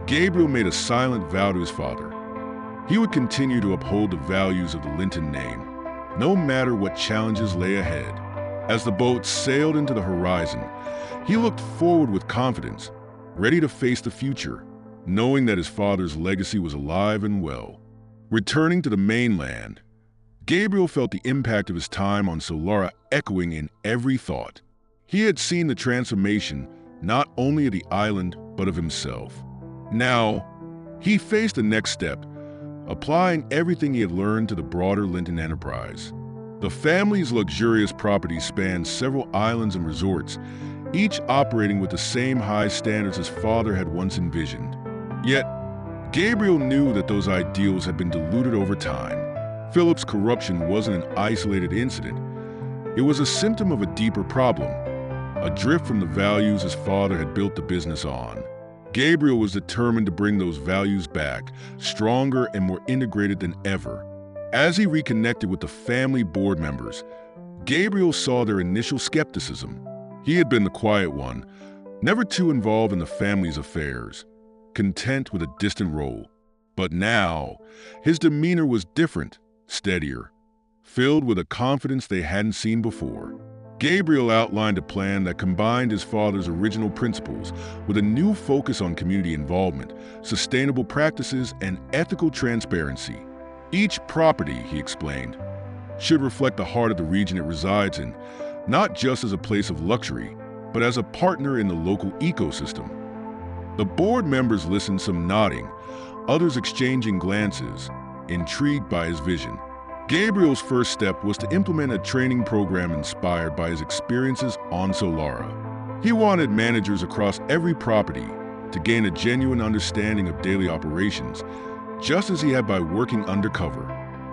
Gabriel made a silent vow to his father. He would continue to uphold the values of the Linton name, no matter what challenges lay ahead. As the boat sailed into the horizon, he looked forward with confidence, ready to face the future, knowing that his father's legacy was alive and well. Returning to the mainland, Gabriel felt the impact of his time on Solara echoing in every thought. He had seen the transformation not only of the island, but of himself. Now, he faced the next step, applying everything he had learned to the broader Linton enterprise. The family's luxurious properties spanned several islands and resorts, each operating with the same high standards his father had once envisioned. Yet, Gabriel knew that those ideals had been diluted over time. Philip's corruption wasn't an isolated incident. It was a symptom of a deeper problem, a drift from the values his father had built the business on. Gabriel was determined to bring those values back, stronger and more integrated than ever. As he reconnected with the family board members, Gabriel saw their initial skepticism. He had been the quiet one, never too involved in the family's affairs, content with a distant role. But now, his demeanor was different, steadier, filled with a confidence they hadn't seen before. Gabriel outlined a plan that combined his father's original principles with a new focus on community involvement, sustainable practices, and ethical transparency. Each property, he explained, should reflect the heart of the region it resides in, not just as a place of luxury, but as a partner in the local ecosystem. The board members listened, some nodding, others exchanging glances, intrigued by his vision. Gabriel's first step was to implement a training program inspired by his experiences on Solara. He wanted managers across every property to gain a genuine understanding of daily operations, just as he had by working undercover.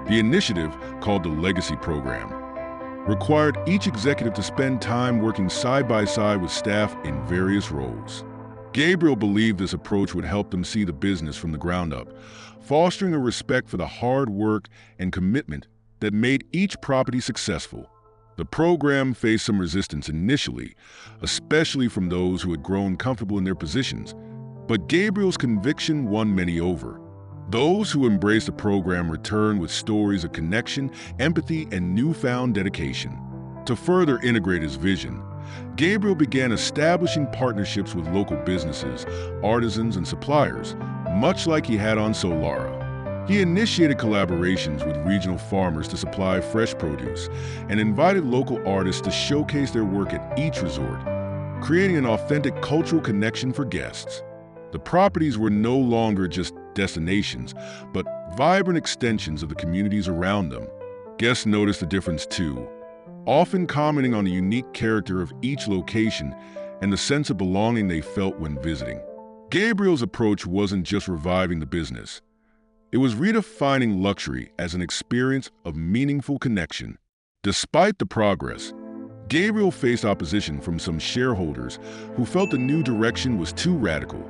The initiative, called the Legacy Program, required each executive to spend time working side by side with staff in various roles. Gabriel believed this approach would help them see the business from the ground up, fostering a respect for the hard work and commitment that made each property successful. The program faced some resistance initially, especially from those who had grown comfortable in their positions, but Gabriel's conviction won many over. Those who embraced the program returned with stories of connection, empathy, and newfound dedication. To further integrate his vision, Gabriel began establishing partnerships with local businesses, artisans, and suppliers, much like he had on Solara. He initiated collaborations with regional farmers to supply fresh produce and invited local artists to showcase their work at each resort, creating an authentic cultural connection for guests. The properties were no longer just destinations, but vibrant extensions of the communities around them. Guests noticed the difference too, often commenting on the unique character of each location and the sense of belonging they felt when visiting. Gabriel's approach wasn't just reviving the business. It was redefining luxury as an experience of meaningful connection. Despite the progress, Gabriel faced opposition from some shareholders who felt the new direction was too radical.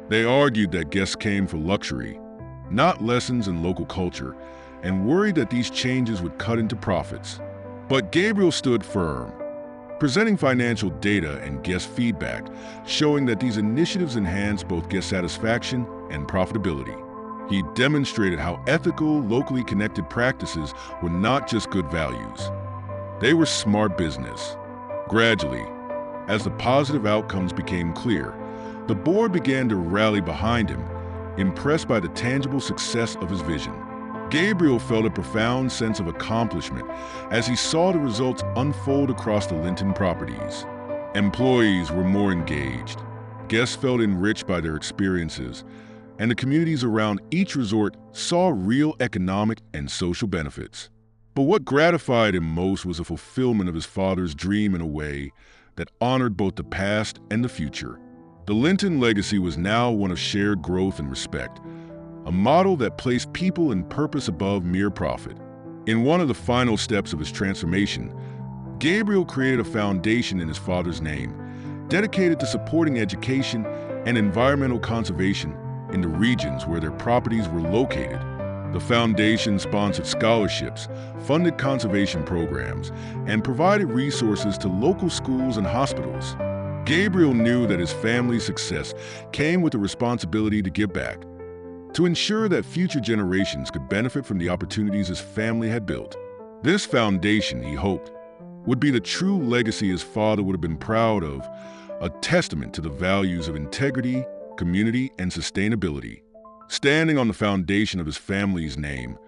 They argued that guests came for luxury, not lessons in local culture, and worried that these changes would cut into profits. But Gabriel stood firm, presenting financial data and guest feedback, showing that these initiatives enhanced both guest satisfaction and profitability. He demonstrated how ethical, locally connected practices were not just good values. They were smart business. Gradually, as the positive outcomes became clear, the board began to rally behind him, impressed by the tangible success of his vision. Gabriel felt a profound sense of accomplishment as he saw the results unfold across the Linton properties. Employees were more engaged, guests felt enriched by their experiences, and the communities around each resort saw real economic and social benefits. But what gratified him most was the fulfillment of his father's dream in a way that honored both the past and the future. The Linton legacy was now one of shared growth and respect, a model that placed people and purpose above mere profit. In one of the final steps of his transformation, Gabriel created a foundation in his father's name, dedicated to supporting education and environmental conservation in the regions where their properties were located. The foundation sponsored scholarships, funded conservation programs, and provided resources to local schools and hospitals. Gabriel knew that his family's success came with the responsibility to give back, to ensure that future generations could benefit from the opportunities his family had built. This foundation, he hoped, would be the true legacy his father would have been proud of, a testament to the values of integrity, community, and sustainability. Standing on the foundation of his family's name,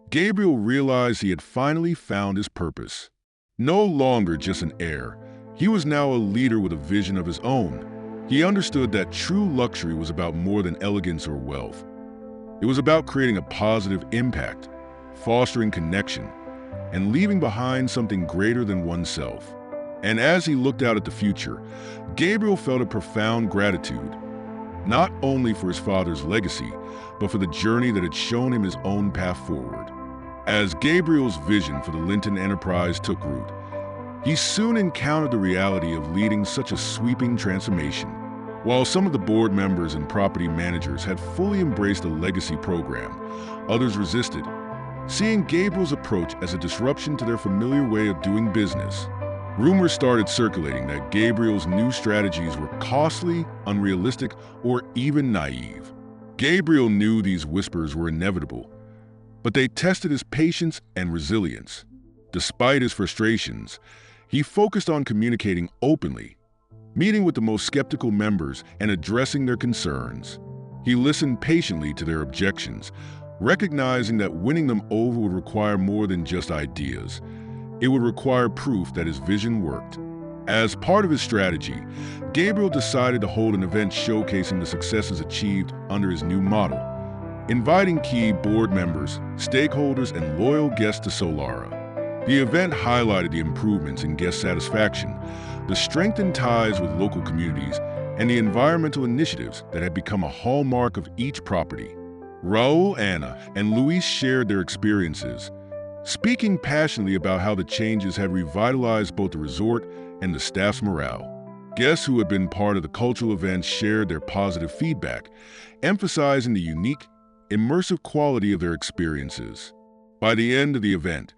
Gabriel realized he had finally found his purpose. No longer just an heir, he was now a leader with a vision of his own. He understood that true luxury was about more than elegance or wealth. It was about creating a positive impact, fostering connection, and leaving behind something greater than oneself. And as he looked out at the future, Gabriel felt a profound gratitude, not only for his father's legacy, but for the journey that had shown him his own path forward. As Gabriel's vision for the Linton enterprise took root, he soon encountered the reality of leading such a sweeping transformation. While some of the board members and property managers had fully embraced the legacy program, others resisted, seeing Gabriel's approach as a disruption to their familiar way of doing business. Rumors started circulating that Gabriel's new strategies were costly, unrealistic, or even naive. Gabriel knew these whispers were inevitable, but they tested his patience and resilience. Despite his frustrations, he focused on communicating openly, meeting with the most skeptical members and addressing their concerns. He listened patiently to their objections, recognizing that winning them over would require more than just ideas. It would require proof that his vision worked. As part of his strategy, Gabriel decided to hold an event showcasing the successes achieved under his new model, inviting key board members, stakeholders, and loyal guests to Solara. The event highlighted the improvements in guest satisfaction, the strengthened ties with local communities, and the environmental initiatives that had become a hallmark of each property. Raul, Anna, and Luis shared their experiences, speaking passionately about how the changes had revitalized both the resort and the staff's morale. Guests who had been part of the cultural event shared their positive feedback, emphasizing the unique, immersive quality of their experiences. By the end of the event,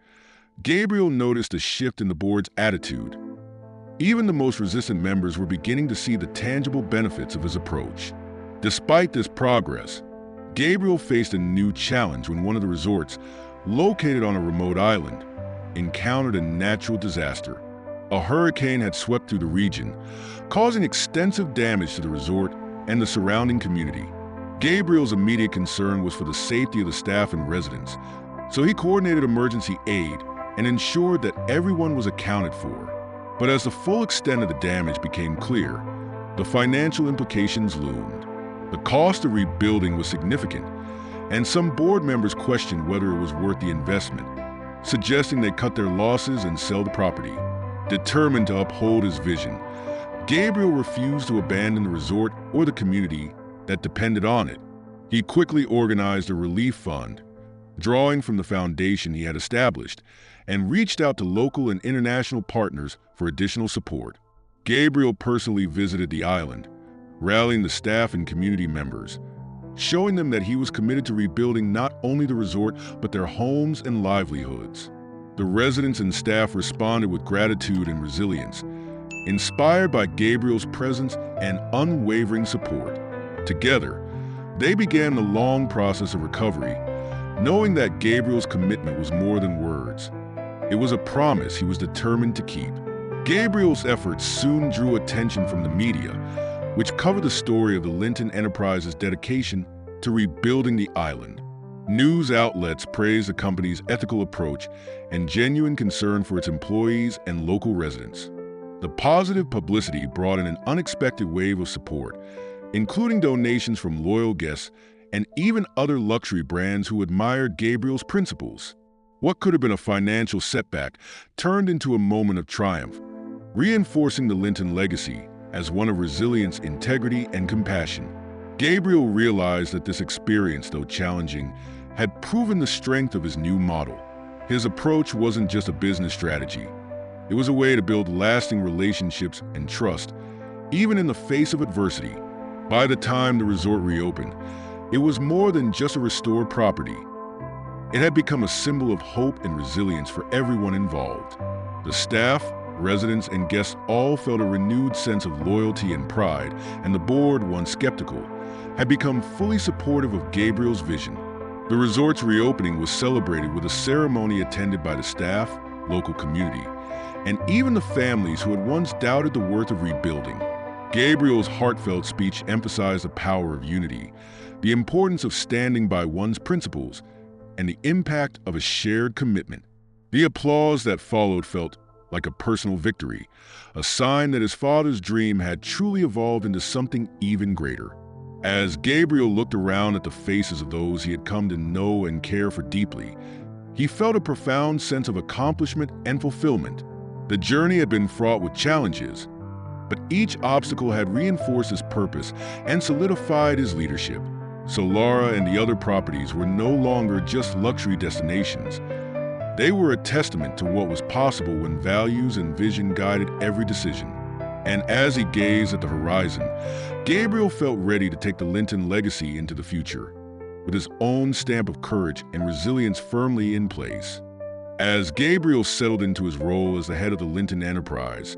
Gabriel noticed a shift in the board's attitude. Even the most resistant members were beginning to see the tangible benefits of his approach. Despite this progress, Gabriel faced a new challenge when one of the resorts, located on a remote island, encountered a natural disaster. A hurricane had swept through the region, causing extensive damage to the resort and the surrounding community. Gabriel's immediate concern was for the safety of the staff and residents, so he coordinated emergency aid and ensured that everyone was accounted for. But as the full extent of the damage became clear, the financial implications loomed. The cost of rebuilding was significant, and some board members questioned whether it was worth the investment, suggesting they cut their losses and sell the property. Determined to uphold his vision, Gabriel refused to abandon the resort or the community that depended on it. He quickly organized a relief fund, drawing from the foundation he had established, and reached out to local and international partners for additional support. Gabriel personally visited the island, rallying the staff and community members, showing them that he was committed to rebuilding not only the resort, but their homes and livelihoods. The residents and staff responded with gratitude and resilience, inspired by Gabriel's presence and unwavering support. Together, they began the long process of recovery, knowing that Gabriel's commitment was more than words. It was a promise he was determined to keep. Gabriel's efforts soon drew attention from the media, which covered the story of the Linton Enterprise's dedication to rebuilding the island. News outlets praised the company's ethical approach and genuine concern for its employees and local residents. The positive publicity brought in an unexpected wave of support, including donations from loyal guests and even other luxury brands who admired Gabriel's principles. What could have been a financial setback turned into a moment of triumph, reinforcing the Linton legacy as one of resilience, integrity, and compassion. Gabriel realized that this experience, though challenging, had proven the strength of his new model. His approach wasn't just a business strategy. It was a way to build lasting relationships and trust, even in the face of adversity. By the time the resort reopened, it was more than just a restored property. It had become a symbol of hope and resilience for everyone involved. The staff, residents, and guests all felt a renewed sense of loyalty and pride, and the board, once skeptical, had become fully supportive of Gabriel's vision. The resort's reopening was celebrated with a ceremony attended by the staff, local community, and even the families who had once doubted the worth of rebuilding. Gabriel's heartfelt speech emphasized the power of unity, the importance of standing by one's principles, and the impact of a shared commitment. The applause that followed felt like a personal victory, a sign that his father's dream had truly evolved into something even greater. As Gabriel looked around at the faces of those he had come to know and care for deeply, he felt a profound sense of accomplishment and fulfillment. The journey had been fraught with challenges, but each obstacle had reinforced his purpose and solidified his leadership. Solara and the other properties were no longer just luxury destinations. They were a testament to what was possible when values and vision guided every decision. And as he gazed at the horizon, Gabriel felt ready to take the Linton legacy into the future, with his own stamp of courage and resilience firmly in place. As Gabriel settled into his role as the head of the Linton enterprise,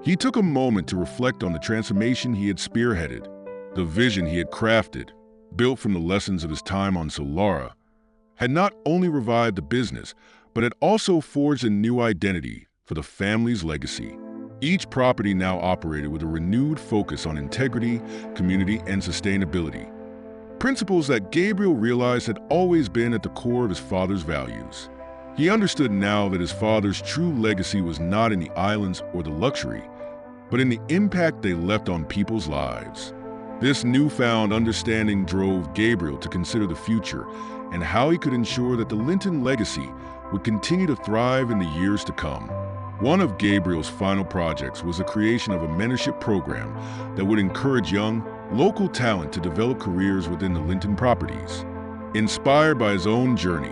he took a moment to reflect on the transformation he had spearheaded. The vision he had crafted, built from the lessons of his time on Solara, had not only revived the business, but had also forged a new identity for the family's legacy. Each property now operated with a renewed focus on integrity, community, and sustainability, principles that Gabriel realized had always been at the core of his father's values. He understood now that his father's true legacy was not in the islands or the luxury, but in the impact they left on people's lives. This newfound understanding drove Gabriel to consider the future and how he could ensure that the Linton legacy would continue to thrive in the years to come. One of Gabriel's final projects was the creation of a mentorship program that would encourage young, local talent to develop careers within the Linton properties. Inspired by his own journey,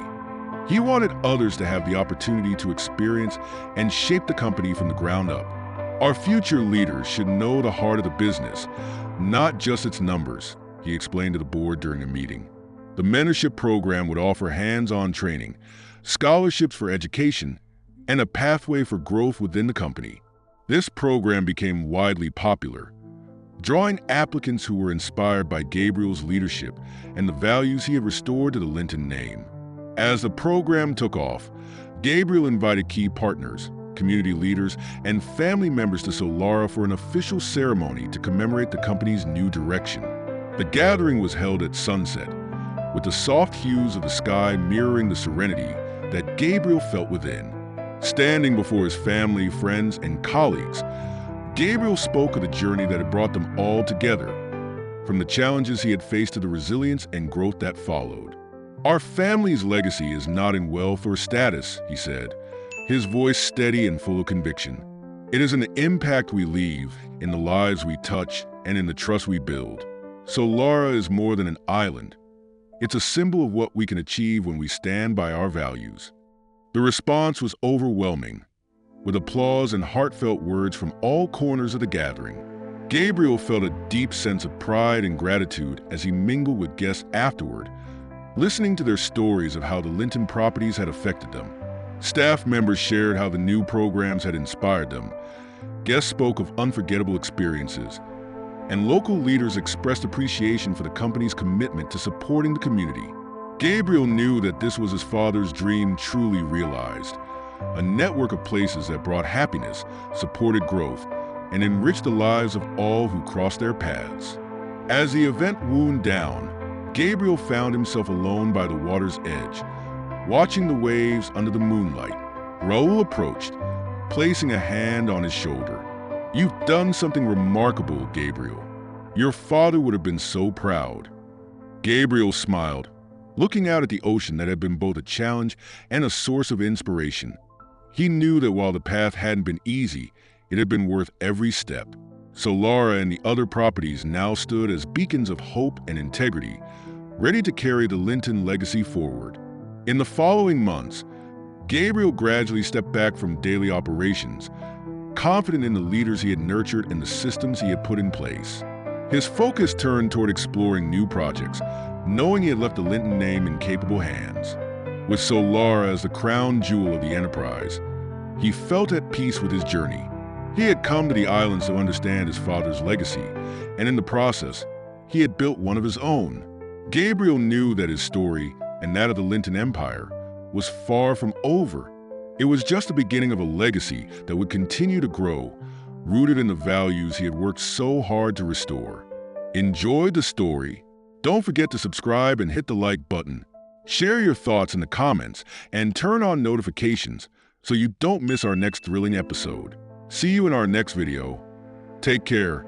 he wanted others to have the opportunity to experience and shape the company from the ground up. Our future leaders should know the heart of the business, not just its numbers, he explained to the board during a meeting. The mentorship program would offer hands-on training, scholarships for education, and a pathway for growth within the company. This program became widely popular, drawing applicants who were inspired by Gabriel's leadership and the values he had restored to the Linton name. As the program took off, Gabriel invited key partners, community leaders, and family members to Solara for an official ceremony to commemorate the company's new direction. The gathering was held at sunset, with the soft hues of the sky mirroring the serenity that Gabriel felt within. Standing before his family, friends, and colleagues, Gabriel spoke of the journey that had brought them all together, from the challenges he had faced to the resilience and growth that followed. Our family's legacy is not in wealth or status, he said, his voice steady and full of conviction. It is in the impact we leave, in the lives we touch, and in the trust we build. Solara is more than an island. It's a symbol of what we can achieve when we stand by our values. The response was overwhelming, with applause and heartfelt words from all corners of the gathering. Gabriel felt a deep sense of pride and gratitude as he mingled with guests afterward, listening to their stories of how the Linton properties had affected them. Staff members shared how the new programs had inspired them. Guests spoke of unforgettable experiences, and local leaders expressed appreciation for the company's commitment to supporting the community. Gabriel knew that this was his father's dream truly realized, a network of places that brought happiness, supported growth, and enriched the lives of all who crossed their paths. As the event wound down, Gabriel found himself alone by the water's edge, watching the waves under the moonlight. Raul approached, placing a hand on his shoulder. "You've done something remarkable, Gabriel. Your father would have been so proud." Gabriel smiled, looking out at the ocean that had been both a challenge and a source of inspiration. He knew that while the path hadn't been easy, it had been worth every step. Solara and the other properties now stood as beacons of hope and integrity, ready to carry the Linton legacy forward. In the following months, Gabriel gradually stepped back from daily operations, confident in the leaders he had nurtured and the systems he had put in place. His focus turned toward exploring new projects, knowing he had left the Linton name in capable hands. With Solara as the crown jewel of the enterprise, he felt at peace with his journey. He had come to the islands to understand his father's legacy, and in the process, he had built one of his own. Gabriel knew that his story, and that of the Linton Empire, was far from over. It was just the beginning of a legacy that would continue to grow, rooted in the values he had worked so hard to restore. Enjoy the story. Don't forget to subscribe and hit the like button. Share your thoughts in the comments and turn on notifications so you don't miss our next thrilling episode. See you in our next video. Take care